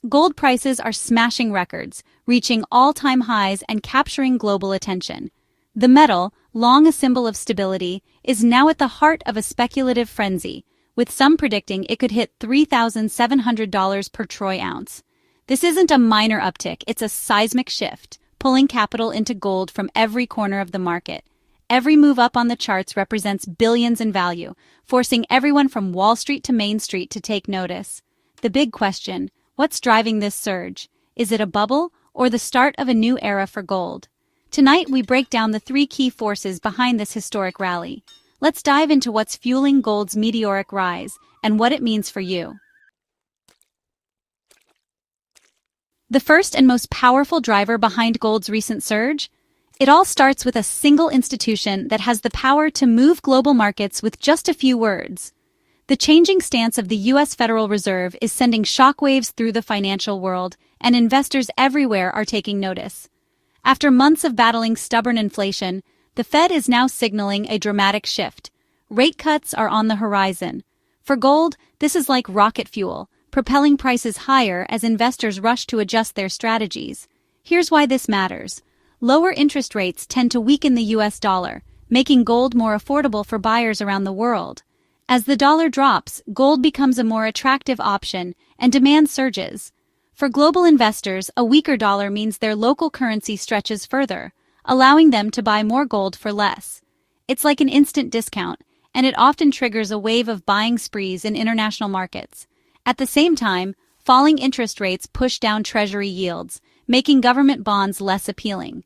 Gold prices are smashing records, reaching all-time highs and capturing global attention. The metal, long a symbol of stability, is now at the heart of a speculative frenzy, with some predicting it could hit $3,700 per troy ounce. This isn't a minor uptick, it's a seismic shift, pulling capital into gold from every corner of the market. Every move up on the charts represents billions in value, forcing everyone from Wall Street to Main Street to take notice. The big question: what's driving this surge? Is it a bubble or the start of a new era for gold? Tonight we break down the three key forces behind this historic rally. Let's dive into what's fueling gold's meteoric rise and what it means for you. The first and most powerful driver behind gold's recent surge? It all starts with a single institution that has the power to move global markets with just a few words. The changing stance of the U.S. Federal Reserve is sending shockwaves through the financial world, and investors everywhere are taking notice. After months of battling stubborn inflation, the Fed is now signaling a dramatic shift. Rate cuts are on the horizon. For gold, this is like rocket fuel, propelling prices higher as investors rush to adjust their strategies. Here's why this matters. Lower interest rates tend to weaken the U.S. dollar, making gold more affordable for buyers around the world. As the dollar drops, gold becomes a more attractive option, and demand surges. For global investors, a weaker dollar means their local currency stretches further, allowing them to buy more gold for less. It's like an instant discount, and it often triggers a wave of buying sprees in international markets. At the same time, falling interest rates push down treasury yields, making government bonds less appealing.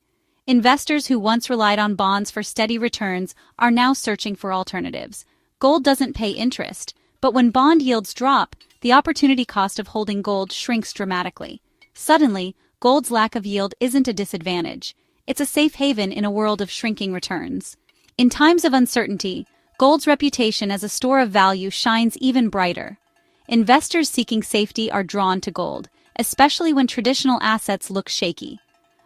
Investors who once relied on bonds for steady returns are now searching for alternatives. Gold doesn't pay interest, but when bond yields drop, the opportunity cost of holding gold shrinks dramatically. Suddenly, gold's lack of yield isn't a disadvantage. It's a safe haven in a world of shrinking returns. In times of uncertainty, gold's reputation as a store of value shines even brighter. Investors seeking safety are drawn to gold, especially when traditional assets look shaky.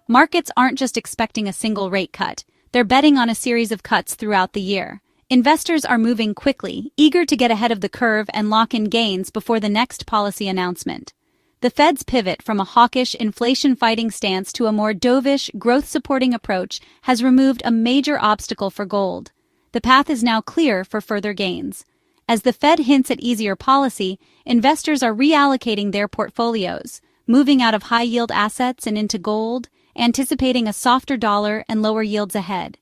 Markets aren't just expecting a single rate cut, they're betting on a series of cuts throughout the year. Investors are moving quickly, eager to get ahead of the curve and lock in gains before the next policy announcement. The Fed's pivot from a hawkish, inflation-fighting stance to a more dovish, growth-supporting approach has removed a major obstacle for gold. The path is now clear for further gains. As the Fed hints at easier policy, investors are reallocating their portfolios, moving out of high-yield assets and into gold, anticipating a softer dollar and lower yields ahead.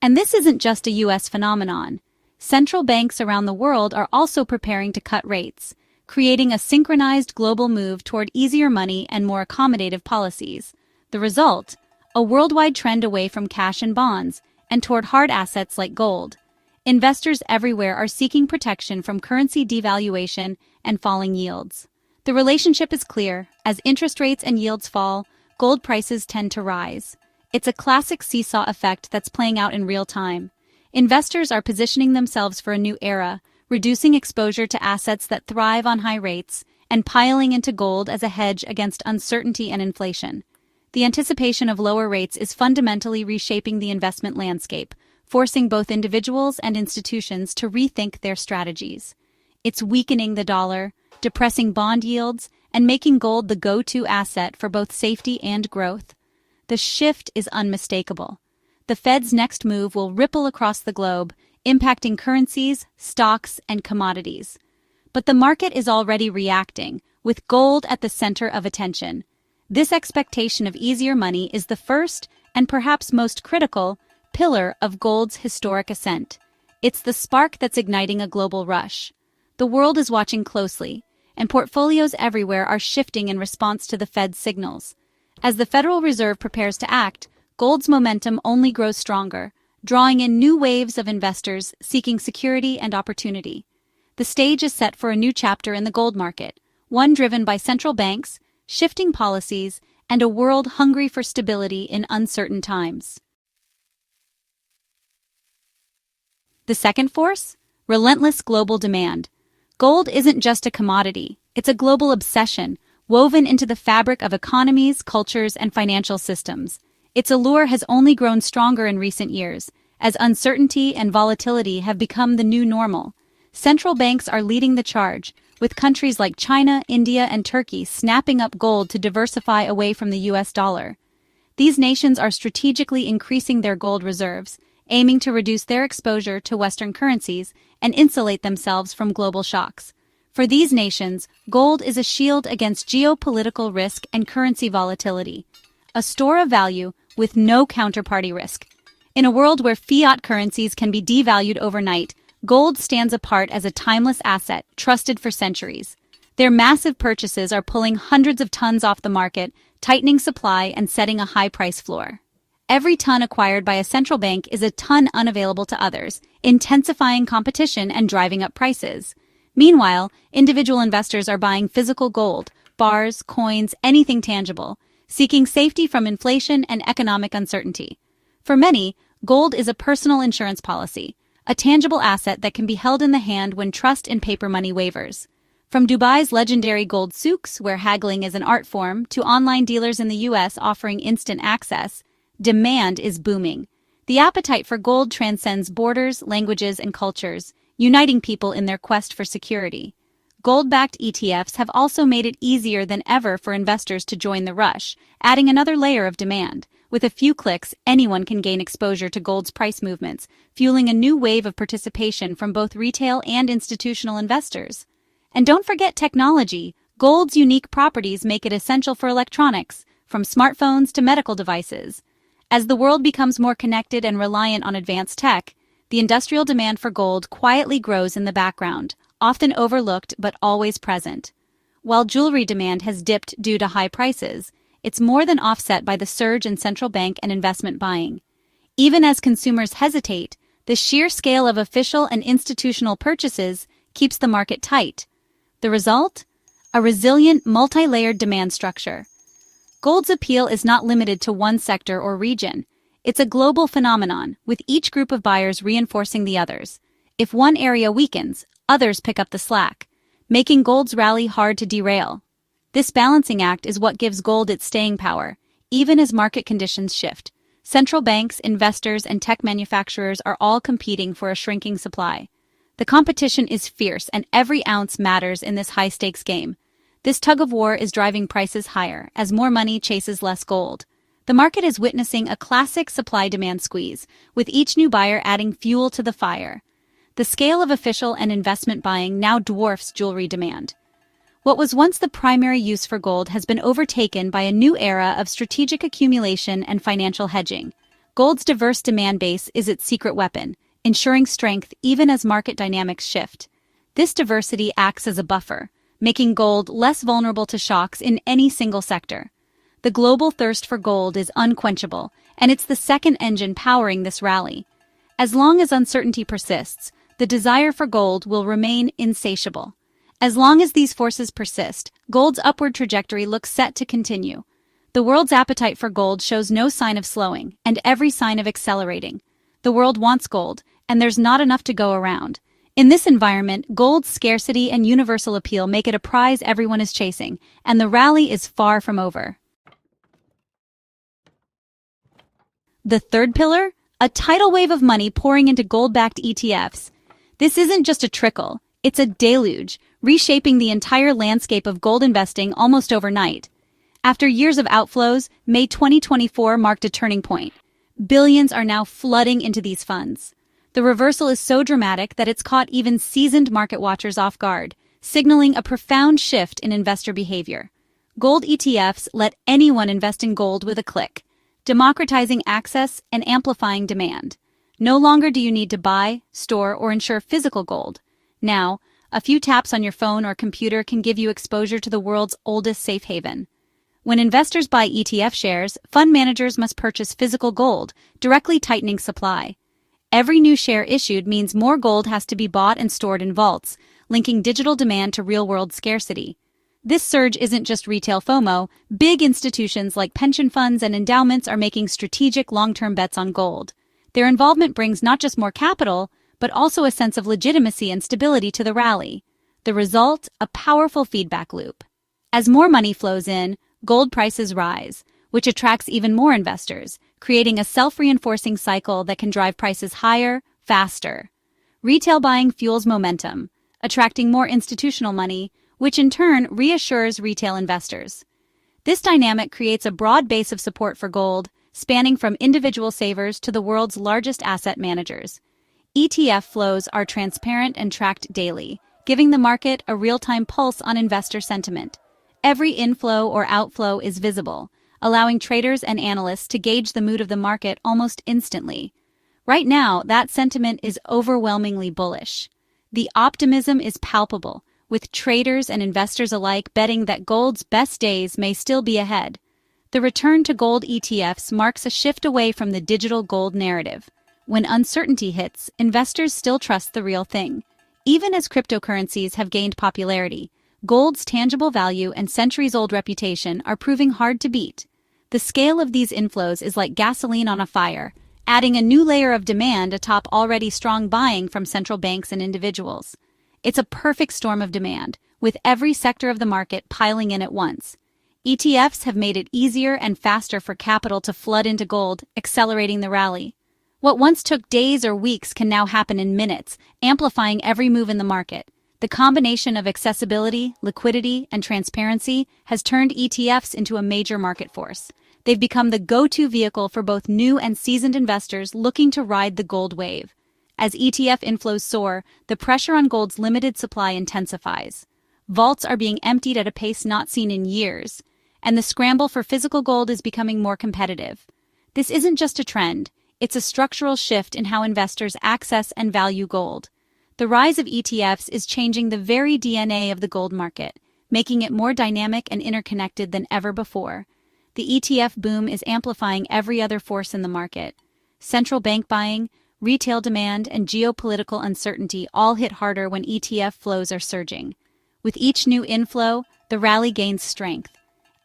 And this isn't just a U.S. phenomenon. Central banks around the world are also preparing to cut rates, creating a synchronized global move toward easier money and more accommodative policies. The result? A worldwide trend away from cash and bonds and toward hard assets like gold. Investors everywhere are seeking protection from currency devaluation and falling yields. The relationship is clear. As interest rates and yields fall, gold prices tend to rise. It's a classic seesaw effect that's playing out in real time. Investors are positioning themselves for a new era, reducing exposure to assets that thrive on high rates, and piling into gold as a hedge against uncertainty and inflation. The anticipation of lower rates is fundamentally reshaping the investment landscape, forcing both individuals and institutions to rethink their strategies. It's weakening the dollar, depressing bond yields, and making gold the go-to asset for both safety and growth. The shift is unmistakable. The Fed's next move will ripple across the globe, impacting currencies, stocks, and commodities. But the market is already reacting, with gold at the center of attention. This expectation of easier money is the first, and perhaps most critical, pillar of gold's historic ascent. It's the spark that's igniting a global rush. The world is watching closely, and portfolios everywhere are shifting in response to the Fed's signals. As the Federal Reserve prepares to act, gold's momentum only grows stronger, drawing in new waves of investors seeking security and opportunity. The stage is set for a new chapter in the gold market, one driven by central banks, shifting policies, and a world hungry for stability in uncertain times. The second force? Relentless global demand. Gold isn't just a commodity, it's a global obsession, woven into the fabric of economies, cultures, and financial systems. Its allure has only grown stronger in recent years, as uncertainty and volatility have become the new normal. Central banks are leading the charge, with countries like China, India, and Turkey snapping up gold to diversify away from the US dollar. These nations are strategically increasing their gold reserves, aiming to reduce their exposure to Western currencies and insulate themselves from global shocks. For these nations, gold is a shield against geopolitical risk and currency volatility, a store of value with no counterparty risk. In a world where fiat currencies can be devalued overnight, gold stands apart as a timeless asset trusted for centuries. Their massive purchases are pulling hundreds of tons off the market, tightening supply and setting a high price floor. Every ton acquired by a central bank is a ton unavailable to others, intensifying competition and driving up prices. Meanwhile, individual investors are buying physical gold, bars, coins, anything tangible, seeking safety from inflation and economic uncertainty. For many, gold is a personal insurance policy, a tangible asset that can be held in the hand when trust in paper money wavers. From Dubai's legendary gold souks, where haggling is an art form, to online dealers in the US offering instant access, demand is booming. The appetite for gold transcends borders, languages, and cultures, uniting people in their quest for security. Gold-backed ETFs have also made it easier than ever for investors to join the rush, adding another layer of demand. With a few clicks, anyone can gain exposure to gold's price movements, fueling a new wave of participation from both retail and institutional investors. And don't forget technology. Gold's unique properties make it essential for electronics, from smartphones to medical devices. As the world becomes more connected and reliant on advanced tech, the industrial demand for gold quietly grows in the background, often overlooked but always present. While jewelry demand has dipped due to high prices, it's more than offset by the surge in central bank and investment buying. Even as consumers hesitate, the sheer scale of official and institutional purchases keeps the market tight. The result? A resilient, multi-layered demand structure. Gold's appeal is not limited to one sector or region. It's a global phenomenon, with each group of buyers reinforcing the others. If one area weakens, others pick up the slack, making gold's rally hard to derail. This balancing act is what gives gold its staying power, even as market conditions shift. Central banks, investors, and tech manufacturers are all competing for a shrinking supply. The competition is fierce, and every ounce matters in this high-stakes game. This tug-of-war is driving prices higher as more money chases less gold. The market is witnessing a classic supply-demand squeeze, with each new buyer adding fuel to the fire. The scale of official and investment buying now dwarfs jewelry demand. What was once the primary use for gold has been overtaken by a new era of strategic accumulation and financial hedging. Gold's diverse demand base is its secret weapon, ensuring strength even as market dynamics shift. This diversity acts as a buffer, making gold less vulnerable to shocks in any single sector. The global thirst for gold is unquenchable, and it's the second engine powering this rally. As long as uncertainty persists, the desire for gold will remain insatiable. As long as these forces persist, gold's upward trajectory looks set to continue. The world's appetite for gold shows no sign of slowing, and every sign of accelerating. The world wants gold, and there's not enough to go around. In this environment, gold's scarcity and universal appeal make it a prize everyone is chasing, and the rally is far from over. The third pillar? A tidal wave of money pouring into gold-backed ETFs. This isn't just a trickle, it's a deluge, reshaping the entire landscape of gold investing almost overnight. After years of outflows, May 2024 marked a turning point. Billions are now flooding into these funds. The reversal is so dramatic that it's caught even seasoned market watchers off guard, signaling a profound shift in investor behavior. Gold ETFs let anyone invest in gold with a click, democratizing access and amplifying demand. No longer do you need to buy, store, or insure physical gold. Now, a few taps on your phone or computer can give you exposure to the world's oldest safe haven. When investors buy ETF shares, fund managers must purchase physical gold, directly tightening supply. Every new share issued means more gold has to be bought and stored in vaults, linking digital demand to real-world scarcity. This surge isn't just retail FOMO. Big institutions like pension funds and endowments are making strategic long-term bets on gold. Their involvement brings not just more capital, but also a sense of legitimacy and stability to the rally. The result? A powerful feedback loop. As more money flows in, gold prices rise, which attracts even more investors, creating a self-reinforcing cycle that can drive prices higher, faster. Retail buying fuels momentum. attracting more institutional money, which in turn reassures retail investors. This dynamic creates a broad base of support for gold, spanning from individual savers to the world's largest asset managers. ETF flows are transparent and tracked daily, giving the market a real-time pulse on investor sentiment. Every inflow or outflow is visible, allowing traders and analysts to gauge the mood of the market almost instantly. Right now, that sentiment is overwhelmingly bullish. The optimism is palpable, with traders and investors alike betting that gold's best days may still be ahead. The return to gold ETFs marks a shift away from the digital gold narrative. When uncertainty hits, investors still trust the real thing. Even as cryptocurrencies have gained popularity, gold's tangible value and centuries-old reputation are proving hard to beat. The scale of these inflows is like gasoline on a fire, adding a new layer of demand atop already strong buying from central banks and individuals. It's a perfect storm of demand, with every sector of the market piling in at once. ETFs have made it easier and faster for capital to flood into gold, accelerating the rally. What once took days or weeks can now happen in minutes, amplifying every move in the market. The combination of accessibility, liquidity, and transparency has turned ETFs into a major market force. They've become the go-to vehicle for both new and seasoned investors looking to ride the gold wave. As ETF inflows soar, the pressure on gold's limited supply intensifies. Vaults are being emptied at a pace not seen in years, and the scramble for physical gold is becoming more competitive. This isn't just a trend, it's a structural shift in how investors access and value gold. The rise of ETFs is changing the very DNA of the gold market, making it more dynamic and interconnected than ever before. The ETF boom is amplifying every other force in the market. Central bank buying, retail demand, and geopolitical uncertainty all hit harder when ETF flows are surging. With each new inflow, the rally gains strength.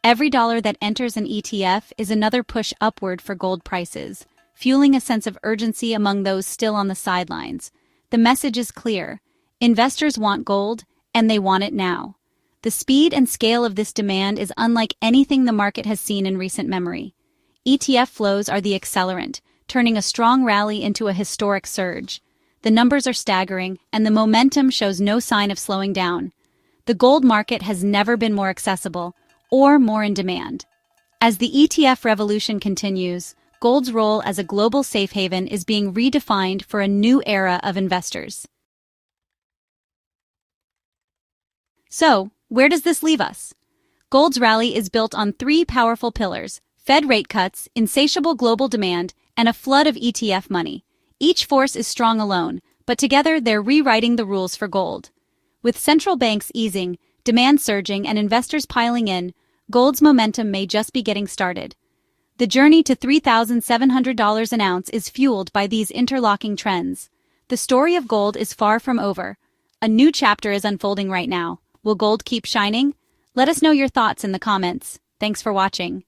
Every dollar that enters an ETF is another push upward for gold prices, fueling a sense of urgency among those still on the sidelines. The message is clear. Investors want gold, and they want it now. The speed and scale of this demand is unlike anything the market has seen in recent memory. ETF flows are the accelerant, turning a strong rally into a historic surge. The numbers are staggering, and the momentum shows no sign of slowing down. The gold market has never been more accessible or more in demand. As the ETF revolution continues, gold's role as a global safe haven is being redefined for a new era of investors. So, where does this leave us? Gold's rally is built on three powerful pillars: Fed rate cuts, insatiable global demand, and a flood of ETF money. Each force is strong alone, but together they're rewriting the rules for gold. With central banks easing, demand surging, and investors piling in, gold's momentum may just be getting started. The journey to $3,700 an ounce is fueled by these interlocking trends. The story of gold is far from over. A new chapter is unfolding right now. Will gold keep shining? Let us know your thoughts in the comments. Thanks for watching.